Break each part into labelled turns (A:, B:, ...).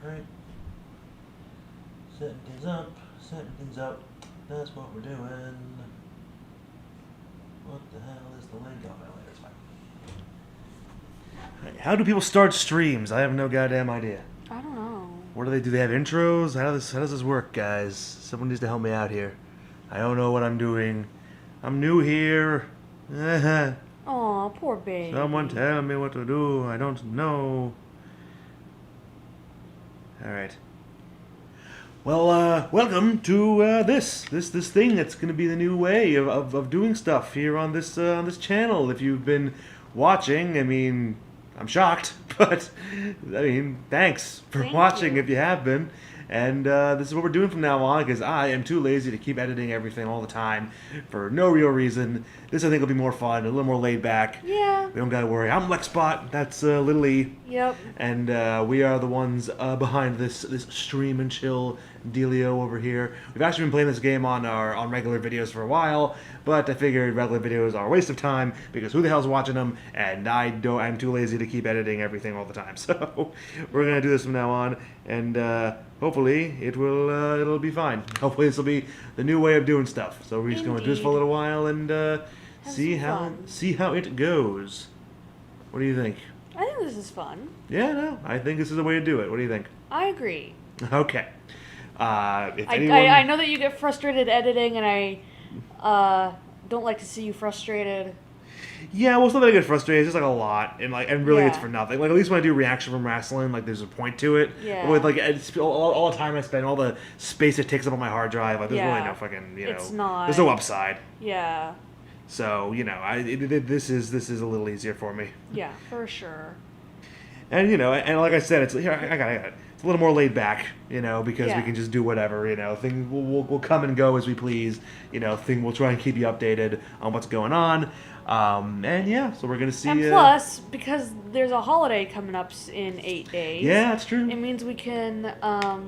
A: Alright. Setting things up. Setting things up. That's what we're doing. What the hell is the link? Oh, no, it's fine. How do people start streams? I have no goddamn idea.
B: I don't know.
A: What do they do? They have intros? How does this work, guys? Someone needs to help me out here. I don't know what I'm doing. I'm new here.
B: Aw, poor baby.
A: Someone tell me what to do. I don't know. Alright. Well, welcome to this thing that's going to be the new way of doing stuff here on this channel. If you've been watching, I mean, I'm shocked, but I mean, thanks for watching if you have been. And this is what we're doing from now on, because I am too lazy to keep editing everything all the time for no real reason. This, I think, will be more fun, a little more laid back.
B: Yeah.
A: We don't gotta worry. I'm Lexbot. That's Little E.
B: Yep.
A: And we are the ones behind this stream and chill dealio over here. We've actually been playing this game on regular videos for a while, but I figured regular videos are a waste of time because who the hell's watching them? And I'm too lazy to keep editing everything all the time. So we're gonna do this from now on, and hopefully it'll be fine. Hopefully this will be the new way of doing stuff. So we're just going to do this for a little while and see how it goes. What do you think?
B: I think this is fun.
A: Yeah, no, I think this is the way to do it. What do you think?
B: I agree.
A: Okay.
B: I know that you get frustrated editing, and I don't like to see you frustrated.
A: Yeah, well, it's not that I get frustrated. It's just like a lot, and really, it's
B: Yeah.
A: for nothing. Like at least when I do reaction from wrestling, like there's a point to it.
B: Yeah.
A: With like it's all the time I spend, all the space it takes up on my hard drive, like there's really no fucking
B: It's not.
A: there's no upside.
B: Yeah.
A: So this is a little easier for me.
B: Yeah, for sure.
A: And and like I said, it's here I got it. It's a little more laid back, because we can just do whatever, Things will come and go as we please, We'll try and keep you updated on what's going on, and yeah, so we're gonna see.
B: And plus, because there's a holiday coming up in 8 days.
A: Yeah, that's true.
B: It means we can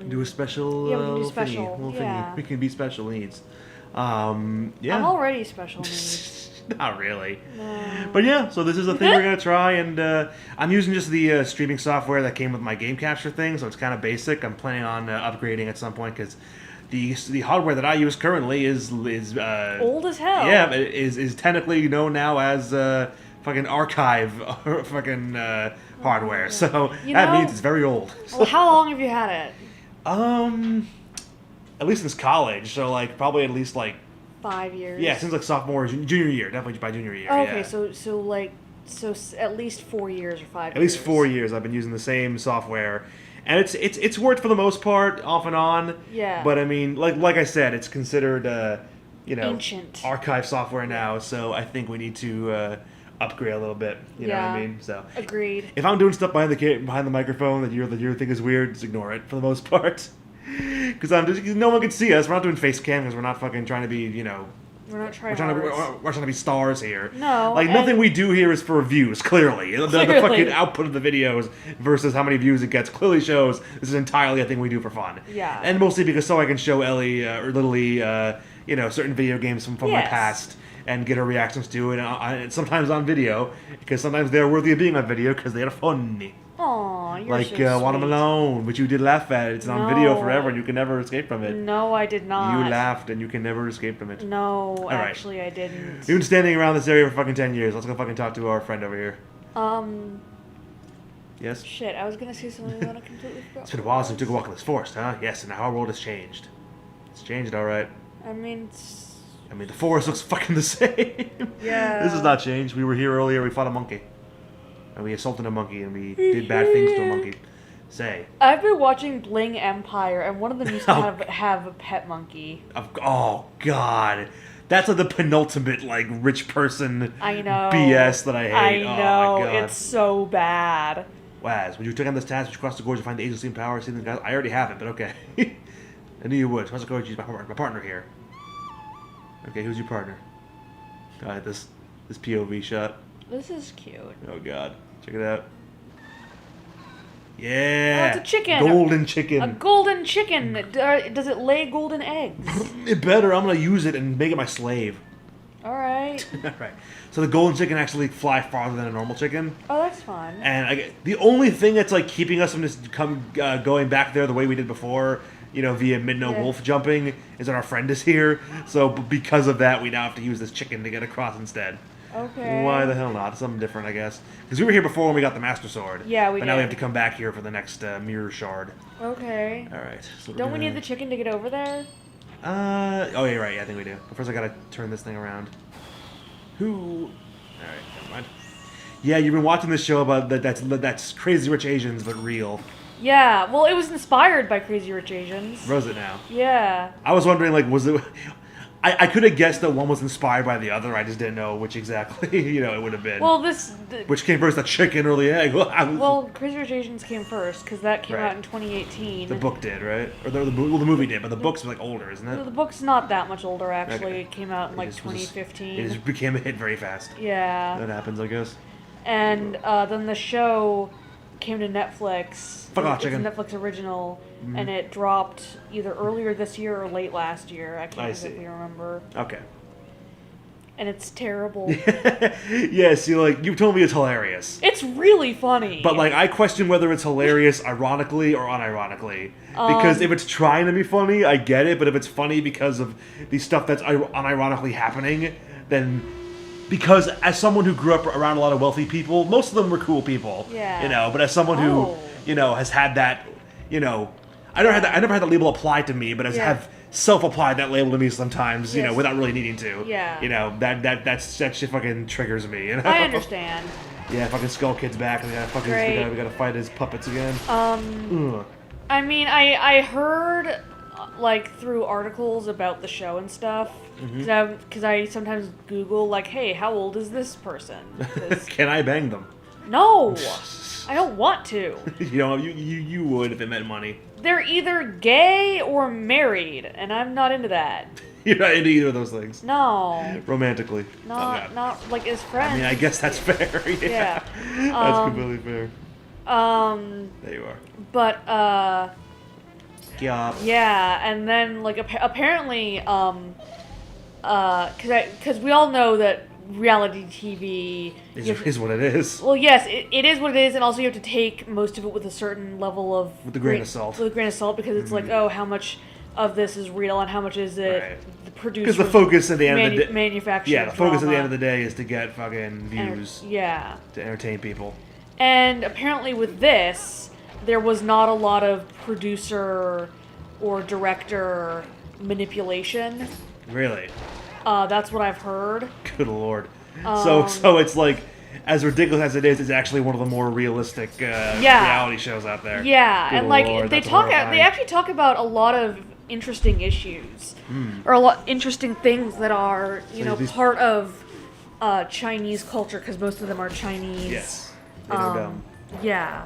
A: do a special.
B: Yeah, we can do
A: little
B: special.
A: thingy.
B: Yeah.
A: We can be special needs. Yeah.
B: I'm already special needs.
A: Not really.
B: No.
A: But yeah, so this is a thing we're going to try, and I'm using just the streaming software that came with my game capture thing, so it's kind of basic. I'm planning on upgrading at some point, because the hardware that I use currently is
B: old as hell.
A: Yeah, is technically known now as fucking archive fucking hardware, so that means it's very old.
B: Well, how long have you had it?
A: At least since college, so like probably at least like
B: 5 years.
A: Yeah, since like sophomore, junior year, definitely by junior year.
B: Okay,
A: yeah.
B: so at least 4 years or 5 years.
A: At least 4 years I've been using the same software, and it's worked for the most part, off and on.
B: Yeah.
A: But I mean, like I said, it's considered
B: ancient
A: archive software now, so I think we need to upgrade a little bit. You know what I mean? So
B: agreed.
A: If I'm doing stuff behind the microphone that you think is weird, just ignore it for the most part. Because no one can see us. We're not doing face cam because we're not fucking trying to be,
B: We're not trying.
A: We're trying to be stars here.
B: No.
A: Like nothing we do here is for views. Clearly, the fucking output of the videos versus how many views it gets clearly shows this is entirely a thing we do for fun.
B: Yeah.
A: And mostly because so I can show Ellie or Little E, certain video games from my past and get her reactions to it, and sometimes on video because sometimes they're worthy of being on video because they are funny.
B: Aw, you're
A: like
B: so sweet.
A: Watermelon, which you did laugh at. It's on video forever, and you can never escape from it.
B: No, I did not.
A: You laughed, and you can never escape from it.
B: No, actually, I didn't.
A: We've been standing around this area for fucking 10 years. Let's go fucking talk to our friend over here. Yes?
B: Shit, I was gonna say something that I completely forgot.
A: It's been a while since we took a walk in this forest, huh? Yes, and now our world has changed. It's changed, alright.
B: I mean,
A: the forest looks fucking the same.
B: Yeah.
A: This has not changed. We were here earlier, we fought a monkey. And we assaulted a monkey, and we did bad things to a monkey. Say.
B: I've been watching Bling Empire, and one of them used to have a pet monkey.
A: Oh, God. That's like the penultimate, like, rich person BS that I hate.
B: I know.
A: Oh, my God.
B: It's so bad.
A: Waz, would you take on this task? Would you cross the gorge and find the agency and power? See the guys? I already have it, but okay. I knew you would. Cross the gorge, use my partner here. Okay, who's your partner? Alright, this POV shot.
B: This is cute.
A: Oh, God. Check it out. Yeah.
B: Oh, it's a chicken.
A: Golden chicken.
B: A golden chicken. Does it lay golden eggs?
A: It better. I'm going to use it and make it my slave.
B: Alright. right?
A: Right. So the golden chicken actually fly farther than a normal chicken.
B: Oh, that's fun.
A: And the only thing that's like keeping us from just going back there the way we did before, via Midno Wolf jumping, is that our friend is here. So because of that, we now have to use this chicken to get across instead.
B: Okay.
A: Why the hell not? Something different, I guess. Because we were here before when we got the Master Sword.
B: Yeah, we did.
A: But now we have to come back here for the next mirror shard.
B: Okay.
A: All right. So
B: Don't we need the chicken to get over there?
A: Oh, yeah, right. Yeah, I think we do. But first, I gotta turn this thing around. All right, never mind. Yeah, you've been watching this show about that's Crazy Rich Asians, but real.
B: Yeah. Well, it was inspired by Crazy Rich Asians.
A: Was it now?
B: Yeah.
A: I was wondering, like, was it? I could have guessed that one was inspired by the other. I just didn't know which exactly, it would have been.
B: Well,
A: which came first, the chicken or the egg?
B: Well, Crazy Rich Asians came first, because that came out in 2018.
A: The book did, right? Or the movie did, but the book's, like, older, isn't it?
B: The book's not that much older, actually.
A: Okay.
B: It came out in, 2015.
A: It just became a hit very fast.
B: Yeah.
A: That happens, I guess.
B: And then the show came to Netflix.
A: It's
B: a Netflix original, and it dropped either earlier this year or late last year. I can't exactly remember.
A: Okay.
B: And it's terrible.
A: Yeah, see, you told me it's hilarious.
B: It's really funny.
A: But, I question whether it's hilarious ironically or unironically. Because if it's trying to be funny, I get it, but if it's funny because of the stuff that's unironically happening, then... Because as someone who grew up around a lot of wealthy people, most of them were cool people.
B: Yeah.
A: But as someone who, has had that, I never had that label applied to me, but have self-applied that label to me sometimes, without really needing to.
B: Yeah.
A: That shit fucking triggers me,
B: I understand.
A: Yeah, fucking Skull Kid's back, and we gotta fight his puppets again.
B: I mean, I heard, through articles about the show and stuff, because I sometimes Google, hey, how old is this person?
A: Can I bang them?
B: No! I don't want to.
A: You would if it meant money.
B: They're either gay or married, and I'm not into that.
A: You're not into either of those things?
B: No.
A: Romantically?
B: Not as friends.
A: I mean, I guess that's fair. Yeah. That's completely fair. There you are.
B: But,
A: yeah.
B: Yeah, and then, apparently, because we all know that reality TV
A: is what it is.
B: Well, yes, it is what it is, and also you have to take most of it with a certain level of...
A: With a grain of salt.
B: With a grain of salt, because it's how much of this is real and how much is it the producer...
A: Because the focus at the end of the day...
B: Manufacturing
A: Yeah, the focus at the end of the day is to get fucking views.
B: To
A: entertain people.
B: And apparently with this, there was not a lot of producer or director manipulation.
A: Really?
B: That's what I've heard.
A: Good lord. So it's as ridiculous as it is, it's actually one of the more realistic reality shows out there.
B: Yeah,
A: Good
B: and
A: lord,
B: they actually talk about a lot of interesting issues, or a lot interesting things that are part of Chinese culture, because most of them are Chinese.
A: Yes. Dumb.
B: Yeah.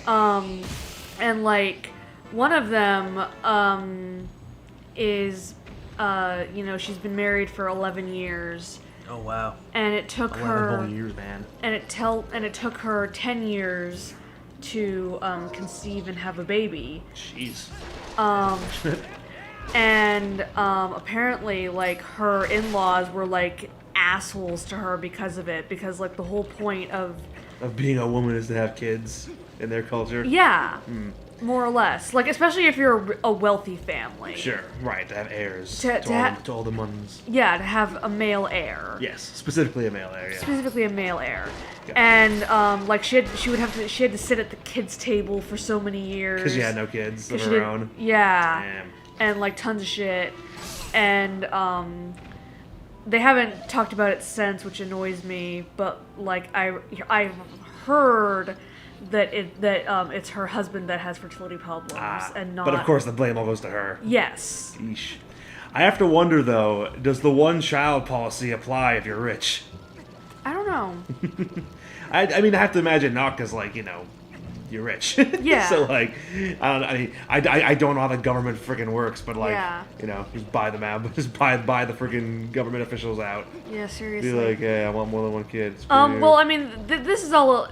B: And one of them is she's been married for 11 years.
A: Oh wow.
B: And it took her
A: 11 whole years, man.
B: And it took her 10 years to conceive and have a baby.
A: Jeez.
B: And apparently her in-laws were assholes to her because of it, because the whole point of
A: being a woman is to have kids in their culture.
B: Yeah. More or less. Especially if you're a wealthy family.
A: Sure, right, to have heirs to all the monies.
B: Yeah, to have a male heir.
A: Yes, specifically a male heir, yeah.
B: Specifically a male heir. Okay. And, she had to sit at the kids' table for so many years.
A: Because she had no kids of her own.
B: Yeah. Damn. And, tons of shit. And, they haven't talked about it since, which annoys me, but, I've heard that it's her husband that has fertility problems, and not...
A: But of course the blame all goes to her.
B: Yes.
A: Eesh. I have to wonder, though, does the one-child policy apply if you're rich?
B: I don't know.
A: I mean, I have to imagine not, because, you're rich.
B: Yeah.
A: So, I don't know how the government freaking works, but, just buy the map, just buy the freaking government officials out.
B: Yeah, seriously.
A: Be hey, I want more than one kid.
B: Well, I mean, this is all,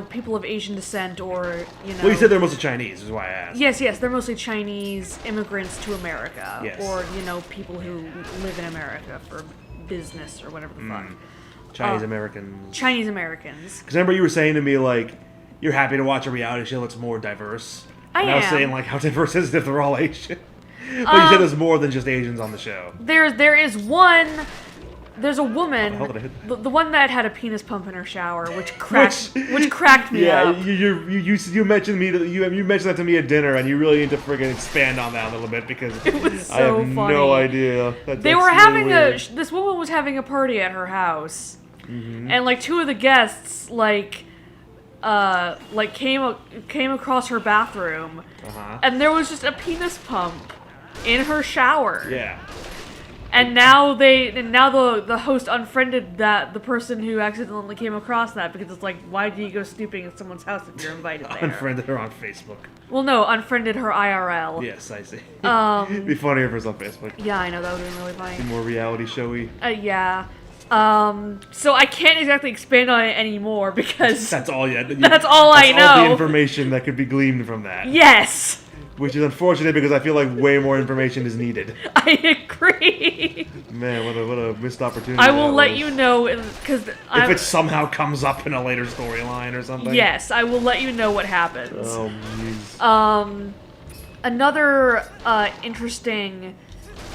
B: people of Asian descent, or,
A: Well, you said they're mostly Chinese, is why I asked.
B: Yes, they're mostly Chinese immigrants to America.
A: Yes.
B: Or, people who live in America for business or whatever the fuck.
A: Chinese Americans.
B: Chinese Americans.
A: Because remember you were saying to me, like, you're happy to watch a reality show that's more diverse.
B: I
A: was
B: am.
A: saying, like, how diverse is it if they're all Asian? But you said there's more than just Asians on the show.
B: There is one. There's a woman,
A: How the hell did I hit
B: the one that had a penis pump in her shower, which cracked me up.
A: Yeah, you mentioned you mentioned that to me at dinner, and you really need to friggin' expand on that a little bit because
B: It was so
A: I have
B: funny.
A: no idea.
B: They were having this woman was having a party at her house, and like two of the guests came across her bathroom, and there was just a penis pump in her shower.
A: Yeah.
B: And now the host unfriended the person who accidentally came across that because it's like, why do you go snooping at someone's house if you're invited there?
A: Unfriended her on Facebook.
B: Well, no, unfriended her IRL.
A: Yes, I see. It'd be funnier if it was on Facebook.
B: Yeah, I know, that would have been really
A: Be
B: funny.
A: more reality showy.
B: Yeah. So I can't exactly expand on it anymore because
A: That's all. Yeah.
B: that's all I
A: That's all the
B: know.
A: information that could be gleaned from that.
B: Yes,
A: Which is unfortunate because I feel like way more information is needed.
B: I agree.
A: Man, what a missed opportunity.
B: I will
A: that
B: let
A: was.
B: you know because
A: If it somehow comes up in a later storyline or something.
B: yes, I will let you know what happens.
A: Oh, jeez.
B: Another interesting,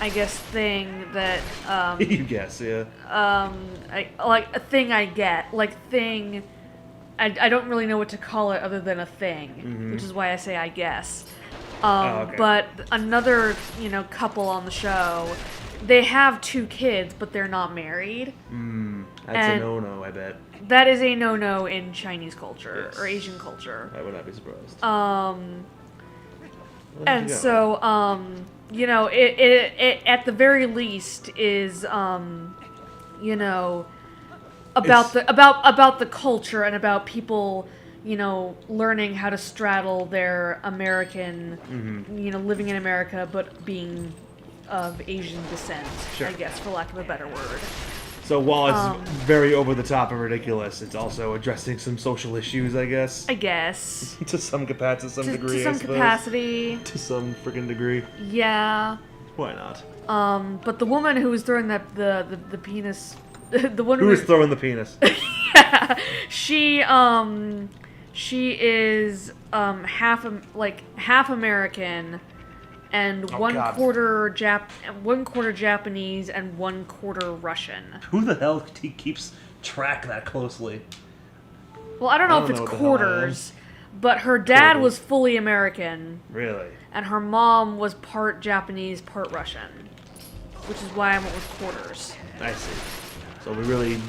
B: I guess, thing that
A: You guess, yeah.
B: I don't really know what to call it other than a thing, which is why I say I guess.
A: Okay.
B: But another, couple on the show, they have 2 kids, but they're not married.
A: That's
B: and-
A: a no-no, I bet.
B: That is a no-no in Chinese culture or Asian culture.
A: I would not be surprised.
B: And so, it at the very least is, about the culture and about people, learning how to straddle their American, living in America but being of Asian descent,
A: Sure.
B: I guess, for lack of a better word.
A: So while it's very over the top and ridiculous, it's also addressing some social issues, I guess.
B: I guess.
A: To some capacity, to some degree,
B: To some
A: I suppose.
B: capacity.
A: To some freaking degree.
B: Yeah.
A: Why not?
B: But the woman who was throwing the penis, the one
A: Who is throwing the penis?
B: yeah, she is half American and
A: Oh,
B: one
A: God.
B: quarter Japanese and 1/4 Russian.
A: Who the hell keeps track that closely?
B: Well, I don't know
A: I
B: if
A: don't
B: it's
A: know what the hell I am.
B: quarters, but her dad
A: Quarters.
B: was fully American
A: Really?
B: and her mom was part Japanese, part Russian, which is why I went with quarters.
A: I see. So we really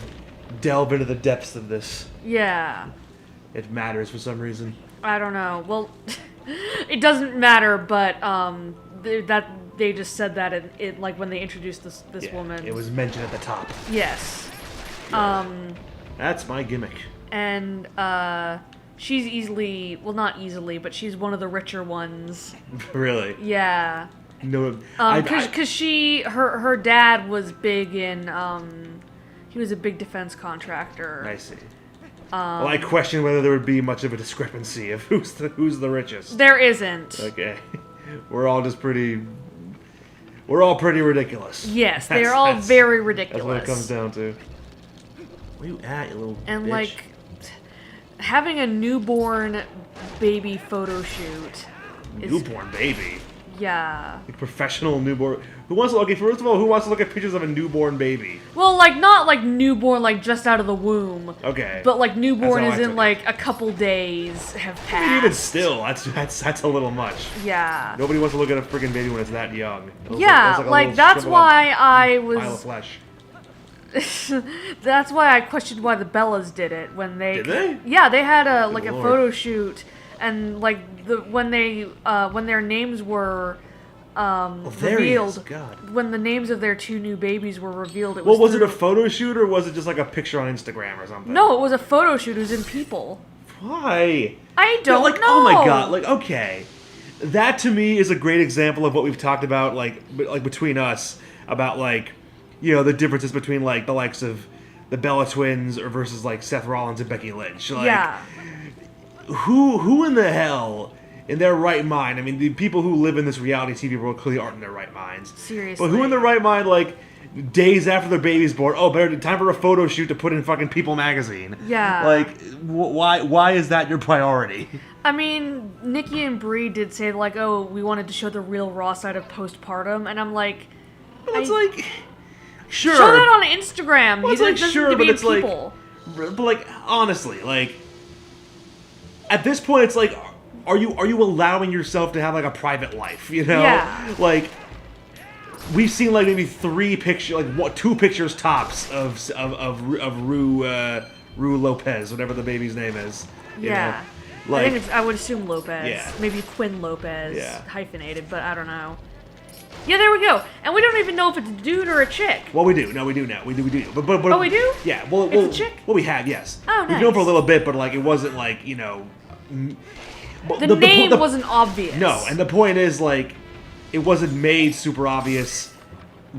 A: delve into the depths of this.
B: Yeah.
A: It matters for some reason.
B: I don't know. Well, it doesn't matter, but they just said that it like when they introduced this
A: Yeah,
B: woman.
A: It was mentioned at the top.
B: Yes.
A: That's my gimmick.
B: And she's easily, well, not easily, but she's one of the richer ones.
A: Really?
B: Yeah.
A: No.
B: Because her dad was big in he was a big defense contractor.
A: I see. Well, I question whether there would be much of a discrepancy of who's the richest.
B: There isn't.
A: Okay. We're all pretty ridiculous.
B: Yes, they're all very ridiculous.
A: That's what it comes down to. Where you at, you little
B: And
A: bitch?
B: like having a newborn baby photo shoot is
A: Newborn baby.
B: yeah.
A: Like professional newborn. Who wants to? Okay, first of all, who wants to look at pictures of a newborn baby?
B: Well, like not like newborn like just out of the womb.
A: Okay.
B: But like newborn
A: That's how
B: is
A: I
B: in
A: took
B: like a couple days have
A: I mean, even
B: passed.
A: still, that's a little much.
B: Yeah.
A: Nobody wants to look at a freaking baby when it's that young. It looks
B: Yeah,
A: it looks a
B: like
A: little
B: that's
A: shriveled
B: why
A: up
B: I
A: pile of
B: was
A: flesh.
B: that's why I questioned why the Bellas did it when they
A: Did they?
B: Yeah, they had a like
A: Good
B: a
A: lord.
B: photo shoot and like when their names were
A: There he is.
B: revealed.
A: God.
B: When the names of their 2 new babies were revealed,
A: Well, was it a
B: through-
A: photo shoot or was it just like a picture on Instagram or something?
B: No, it was a photo shoot. It was in people.
A: Why?
B: I don't
A: like,
B: know.
A: oh my god, like, okay. That to me is a great example of what we've talked about, like between us, about like, the differences between like the likes of the Bella twins or versus like Seth Rollins and Becky Lynch. Like,
B: Yeah.
A: Who in the hell, in their right mind? I mean, the people who live in this reality TV world clearly aren't in their right minds.
B: Seriously.
A: But who in their right mind, like, days after their baby's born, oh, better time for a photo shoot to put in fucking People magazine.
B: Yeah.
A: Like, why is that your priority?
B: I mean, Nikki and Brie did say, like, oh, we wanted to show the real raw side of postpartum, and I'm like...
A: Well, it's like... Sure.
B: Show that on Instagram.
A: Well, it's like, sure, but it's
B: people.
A: But like, honestly, like... At this point, it's like, are you allowing yourself to have, like, a private life, you know?
B: Yeah.
A: Like... We've seen like maybe 3 pictures, like 2 pictures tops of Rue Lopez, whatever the baby's name is. You
B: Yeah,
A: know? Like,
B: I would assume Lopez.
A: Yeah.
B: Maybe Quinn Lopez,
A: Yeah.
B: hyphenated, but I don't know. Yeah, there we go. And we don't even know if it's a dude or a chick.
A: well, we do. No, we do now. We do. But
B: Oh, we do?
A: Yeah. Well,
B: It's a chick?
A: Well, we have. Yes.
B: Oh,
A: We've known for a
B: nice.
A: little bit, but like it wasn't like
B: The name wasn't obvious.
A: No, and the point is like. It wasn't made super obvious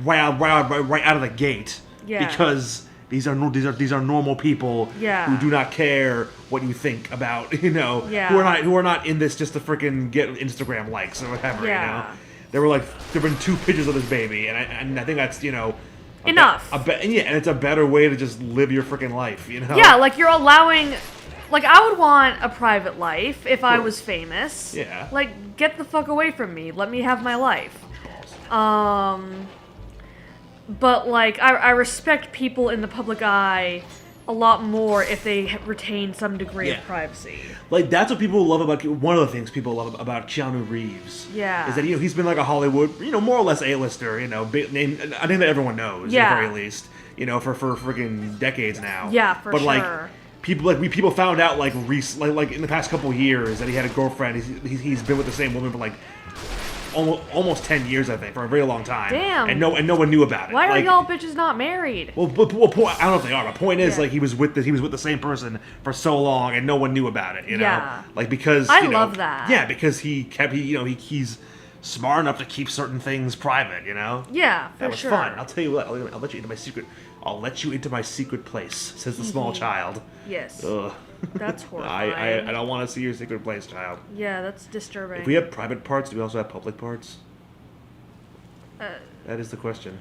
A: right out of the gate.
B: Yeah.
A: Because these are normal people
B: Yeah.
A: who do not care what you think about,
B: Yeah.
A: who are not in this just to freaking get Instagram likes or whatever,
B: Yeah.
A: There were there've been 2 pictures of this baby, and I think that's
B: Enough.
A: and it's a better way to just live your freaking life,
B: Yeah, like you're allowing... Like, I would want a private life if I was famous.
A: Yeah.
B: Like, get the fuck away from me. Let me have my life. But, like, I respect people in the public eye a lot more if they retain some degree
A: Yeah.
B: of privacy.
A: Like, that's what people love about... One of the things people love about Keanu Reeves.
B: Yeah.
A: Is that, he's been like a Hollywood, more or less A-lister, name, I think that everyone knows,
B: Yeah.
A: at the very least. For freaking decades now.
B: Yeah, for
A: but,
B: sure.
A: Like, people found out, like in the past couple years that he had a girlfriend. He's been with the same woman for, like, almost 10 years, I think, for a very long time.
B: Damn.
A: And no one knew about it.
B: Why are
A: Like,
B: y'all bitches not married?
A: Well, I don't know if they are. But point is,
B: Yeah.
A: like, he was with the same person for so long, and no one knew about it.
B: Yeah.
A: Like because
B: I love that.
A: Yeah, because he's smart enough to keep certain things private.
B: Yeah, for
A: That was
B: sure.
A: fun. I'll tell you what. I'll let you into my secret. I'll let you into my secret place, says the small child.
B: Yes.
A: Ugh.
B: That's horrifying.
A: I don't want to see your secret place, child.
B: Yeah, that's disturbing.
A: If we have private parts, do we also have public parts?
B: Uh,
A: That is the question.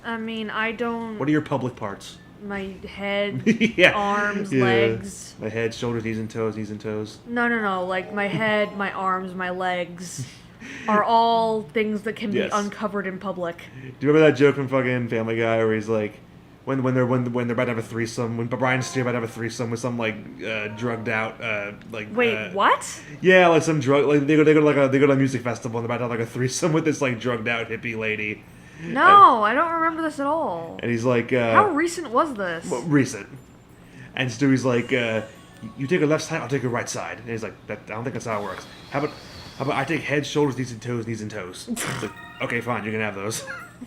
B: I mean, I don't...
A: What are your public parts?
B: My head,
A: Yeah.
B: arms,
A: Yeah.
B: legs.
A: My head, shoulders, knees and toes.
B: No. Like, my head, my arms, my legs are all things that can
A: Yes.
B: be uncovered in public.
A: Do you remember that joke from fucking Family Guy where he's like, when they're about to have a threesome, when Brian and Stewie about to have a threesome with some drugged out
B: Wait, what?
A: Yeah, like some drug, like they go to a music festival and they're about to have like a threesome with this like drugged out hippie lady.
B: No, I don't remember this at all.
A: And he's like,
B: How recent was this?
A: recent. And Stewie's like, you take a left side, I'll take a right side. And he's like, I don't think that's how it works. How about I take head, shoulders, knees and toes. It's like, okay, fine, you can have those.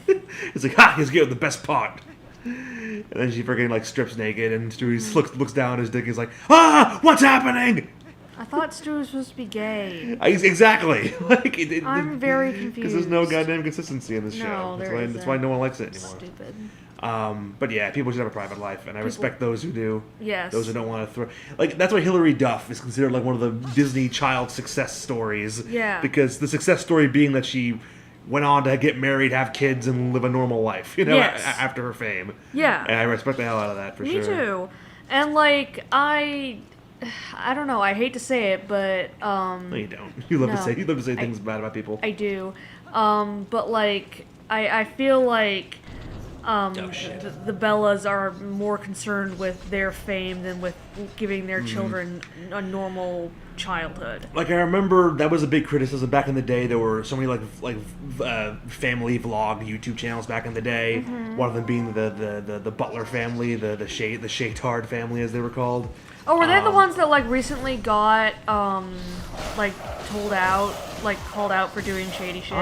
A: It's like, he's getting the best part. And then she freaking like strips naked, and Stewie looks down at his dick. And he's like, what's happening?
B: I thought Stu was supposed to be gay.
A: Exactly. Like
B: I'm very
A: because
B: confused.
A: there's no goddamn consistency in this show.
B: No,
A: That's
B: there
A: why,
B: isn't.
A: that's why no one likes it anymore.
B: Stupid.
A: But yeah, people should have a private life, and I respect those who do.
B: Yes.
A: Those who don't want to throw. Like that's why Hilary Duff is considered like one of the Disney child success stories.
B: Yeah.
A: Because the success story being that she went on to get married, have kids, and live a normal life.
B: Yes.
A: After her fame.
B: Yeah.
A: And I respect the hell out of that for
B: Me
A: sure.
B: too. And like I don't know. I hate to say it, but
A: No, you don't. You love
B: No.
A: to say things bad about people.
B: I do. But like I feel like
A: shit.
B: the Bellas are more concerned with their fame than with giving their children a normal childhood.
A: Like I remember that was a big criticism back in the day. There were so many family vlog YouTube channels back in the day.
B: Mm-hmm.
A: One of them being the Butler family, the Shaytard family as they were called.
B: Oh, were they the ones that like recently got like called out for doing shady shit?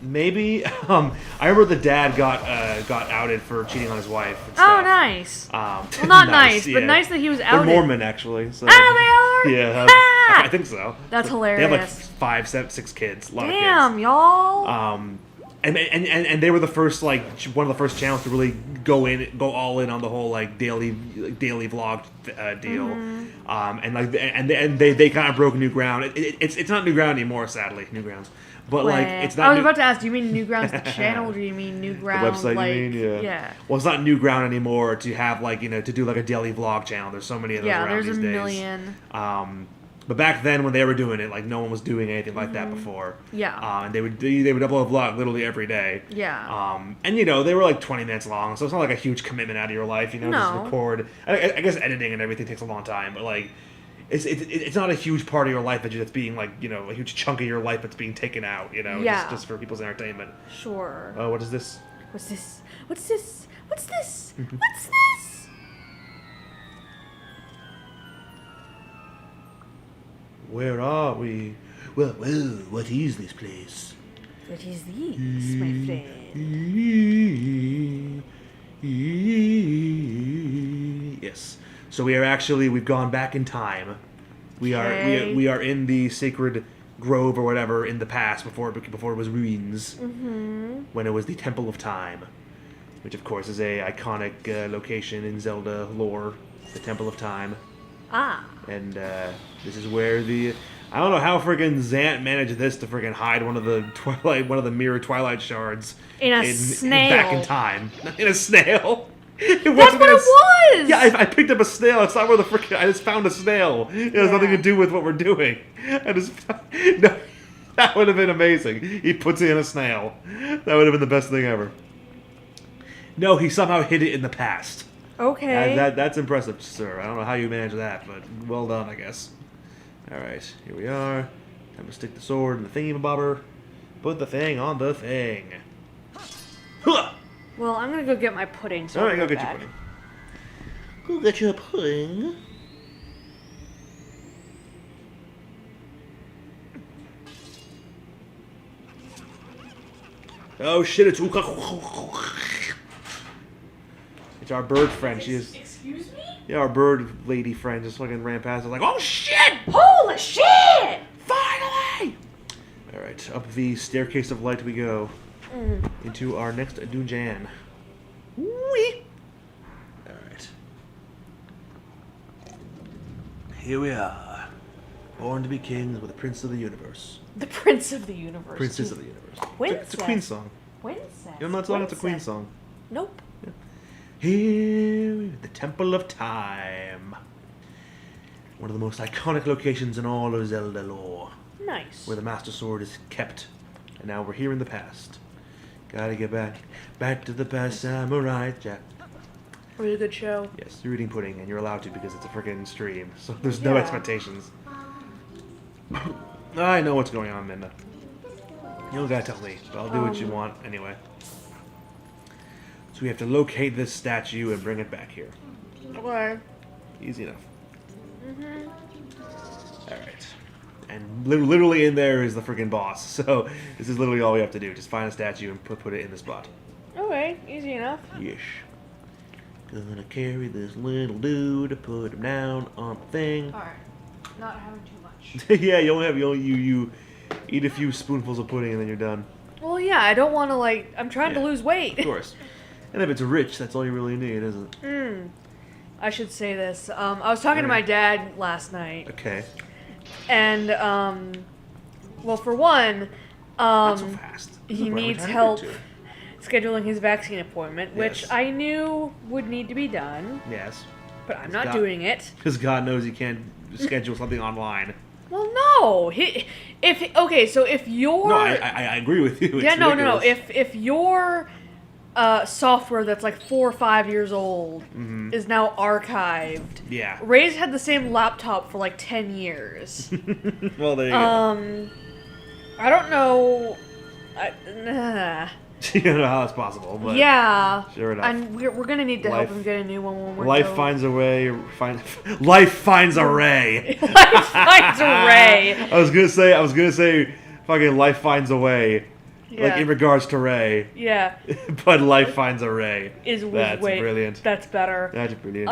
A: Maybe. I remember the dad got outed for cheating on his wife. And
B: Oh,
A: stuff. nice.
B: Well, not nice, but
A: yeah.
B: nice that he was
A: They're
B: outed.
A: Mormon, actually. So.
B: Oh, they are?
A: Yeah,
B: Ah!
A: I think so.
B: That's
A: They have like
B: hilarious.
A: 5, 7, 6 kids. A lot of kids.
B: Damn, y'all.
A: And they were the first one of the first channels to really go all in on the whole like daily vlog deal,
B: Mm-hmm.
A: and they kind of broke new ground. It's not new ground anymore, sadly. Newgrounds, But like, it's not.
B: I was about to ask, do you mean Newgrounds the channel, or do you mean
A: The
B: Newgrounds
A: website,
B: like?
A: you mean? Yeah.
B: Yeah.
A: Well, it's not Newground anymore to have like to do like a daily vlog channel. There's so many of those
B: Yeah,
A: around
B: there's
A: these
B: a
A: days.
B: million.
A: But back then when they were doing it, like no one was doing anything like that before.
B: Yeah.
A: And they would upload a vlog literally every day.
B: Yeah.
A: And they were like 20 minutes long, so it's not like a huge commitment out of your life. Just
B: No.
A: record. I guess editing and everything takes a long time, but like. It's not a huge part of your life that's being like a huge chunk of your life that's being taken out
B: Yeah.
A: just for people's entertainment.
B: Sure.
A: Oh, what is this?
B: What's this? What's this? What's this?
A: Mm-hmm.
B: What's this?
A: Where are we? Well, what is this place?
B: What is this, my friend?
A: Yes. So we've gone back in time. We are in the sacred grove or whatever in the past before it was ruins.
B: Mm-hmm.
A: When it was the Temple of Time, which of course is a iconic location in Zelda lore, the Temple of Time.
B: Ah.
A: And this is where I don't know how friggin' Zant managed this to friggin' hide one of the mirror Twilight shards
B: In a snail.
A: back in time. In a snail.
B: That's what it was!
A: Yeah, I picked up a snail. It's not where I just found a snail. It has nothing to do with what we're doing. No, that would have been amazing. He puts it in a snail. That would have been the best thing ever. No, he somehow hid it in the past.
B: Okay.
A: That's impressive, sir. I don't know how you managed that, but well done, I guess. Alright, here we are. Time to stick the sword in the thingy-bobber. Put the thing on the thing. Huh!
B: Well, I'm gonna go get my pudding. So
A: Alright,
B: I'll
A: go
B: be
A: get
B: back.
A: your pudding. Go get your pudding. Oh shit, it's our bird friend. She is.
B: Excuse me?
A: Yeah, our bird lady friend just fucking ran past us like, oh shit!
B: Holy shit!
A: Finally! Alright, up the staircase of light we go. Into our next dungeon. Whee! Alright. Here we are. Born to be kings with the Prince of the Universe.
B: The Prince of the Universe.
A: Princess of the Universe.
B: Princess.
A: It's a Queen song.
B: Princess.
A: You know that song? It's a Queen song.
B: Nope.
A: Here, the Temple of Time. One of the most iconic locations in all of Zelda lore.
B: Nice.
A: Where the Master Sword is kept. And now we're here in the past. Gotta get back to the past, samurai Jack.
B: Really good show.
A: Yes, you're eating pudding, and you're allowed to because it's a freaking stream, so there's no
B: Yeah.
A: expectations. I know what's going on, Minda. You don't gotta tell me, but I'll do what you want anyway. So we have to locate this statue and bring it back here.
B: Okay.
A: Easy enough. Alright. And literally in there is the freaking boss, so this is literally all we have to do. Just find a statue and put it in the spot.
B: Okay, easy enough.
A: Yes. Gonna carry this little dude, put him down on the thing.
B: Alright. Not having too much.
A: Yeah, you eat a few spoonfuls of pudding and then you're done.
B: Well, yeah, I don't want to, like, I'm trying to
A: Yeah,
B: lose weight.
A: Of course. And if it's rich, that's all you really need, isn't it?
B: I should say this. I was talking to my dad last night,
A: Okay.
B: and, well, for one,
A: Not so fast. This
B: he
A: is what we're
B: needs
A: trying to
B: help
A: get to.
B: scheduling his vaccine appointment, which
A: Yes.
B: I knew would need to be done,
A: Yes.
B: but I'm not
A: God.
B: doing it.
A: Because God knows you can't schedule something online.
B: Well, no. So if your
A: No, I agree with you. It's
B: yeah, no.
A: ridiculous.
B: If your software that's like 4 or 5 years old is now archived,
A: Yeah.
B: Ray's had the same laptop for like 10 years.
A: Well, there you go.
B: I don't know.
A: You don't know how that's possible, but
B: Yeah.
A: sure enough.
B: And we're gonna need to
A: Life-
B: help him get a new one when we're
A: Life
B: done.
A: finds a way. Life finds a ray.
B: Life finds a Ray.
A: I was gonna say, fucking life finds a way, like
B: Yeah.
A: in regards to Ray,
B: Yeah.
A: but life finds a Ray. That's
B: Wait,
A: brilliant.
B: That's better.
A: That's brilliant.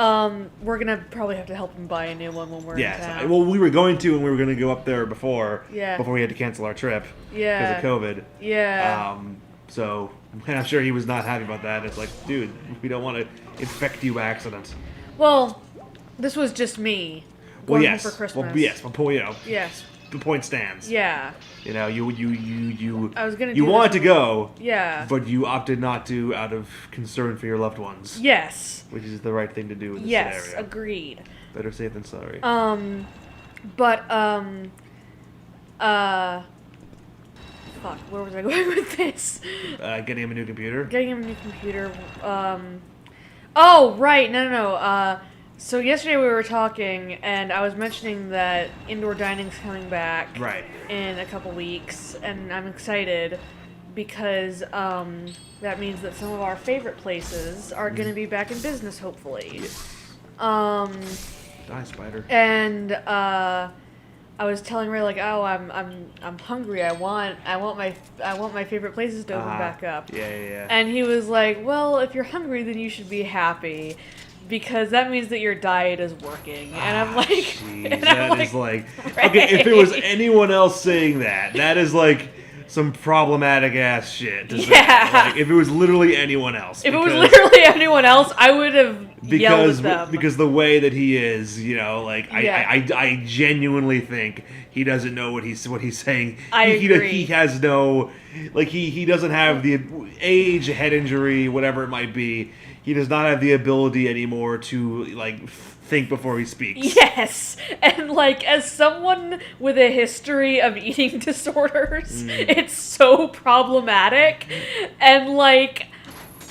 B: We're gonna probably have to help him buy a new one when we're in
A: Yes.
B: town.
A: Well, we were going to, and we were going to go up there before.
B: Yeah.
A: Before we had to cancel our trip.
B: Yeah.
A: Because of COVID.
B: Yeah.
A: So I'm sure he was not happy about that. It's like, dude, we don't want to infect you by accident.
B: Well, this was just me.
A: Well,
B: Wanting
A: yes.
B: For Christmas.
A: Well, yes. But you know.
B: Yes.
A: the point stands.
B: Yeah.
A: You know, you
B: I was gonna
A: you
B: do
A: wanted
B: this-
A: to go,
B: Yeah.
A: but you opted not to out of concern for your loved ones.
B: Yes.
A: Which is the right thing to do in this
B: Yes.
A: scenario.
B: Agreed.
A: Better safe than sorry.
B: But fuck, where was I going with this?
A: Getting him a new computer.
B: Getting him a new computer. Oh, right. No. So yesterday we were talking, and I was mentioning that indoor dining's coming back.
A: Right.
B: In a couple weeks, and I'm excited because that means that some of our favorite places are going to be back in business, hopefully.
A: Die, spider.
B: And I was telling Ray like, oh, I'm hungry. I want my favorite places to open back up.
A: Yeah.
B: And he was like, well, if you're hungry, then you should be happy, because that means that your diet is working. And I'm like,
A: jeez, that is like,
B: Ray.
A: okay, if it was anyone else saying that is like some problematic ass shit to say.
B: Yeah.
A: Like, if it was literally anyone else.
B: If it was literally anyone else, I would have yelled at them.
A: Because the way that he is, you know, like
B: Yeah.
A: I genuinely think he doesn't know what he's saying.
B: I agree.
A: He has no, like he doesn't have the age, head injury, whatever it might be. He does not have the ability anymore to like think before he speaks.
B: Yes, and like as someone with a history of eating disorders, it's so problematic. And like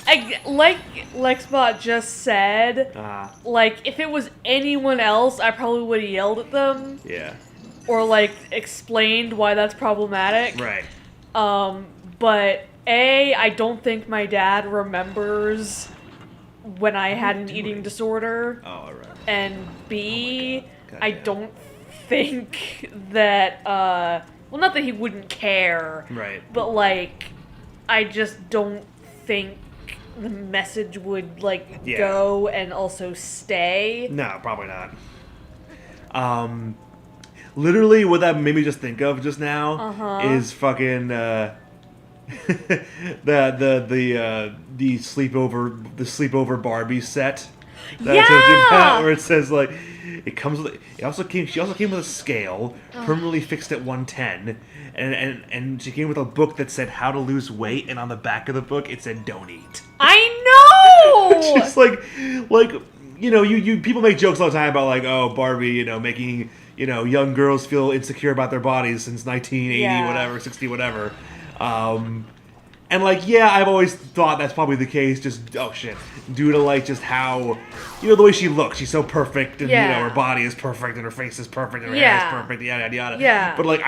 B: Lexbot just said, like if it was anyone else, I probably would have yelled at them.
A: Yeah.
B: Or like explained why that's problematic.
A: Right.
B: But I don't think my dad remembers when I had an eating disorder.
A: Oh, all right.
B: And B,
A: God
B: I
A: damn.
B: don't think that, well, not that he wouldn't care.
A: Right.
B: But, like, I just don't think the message would, like,
A: Yeah.
B: go and also stay.
A: No, probably not. Literally, what that made me just think of just now is fucking the sleepover Barbie set. That I told you about, where it says like it comes with. She also came with a scale permanently fixed at 110, and she came with a book that said how to lose weight, and on the back of the book it said don't eat.
B: I know.
A: Just like you know, you people make jokes all the time about like, oh, Barbie, you know, making, you know, young girls feel insecure about their bodies since 1980 whatever, 60 whatever. And like, yeah, I've always thought that's probably the case, just due to like just how, you know, the way she looks, she's so perfect, and you know, her body is perfect, and her face is perfect, and her hair is perfect, yada yada yada.
B: Yeah.
A: But like,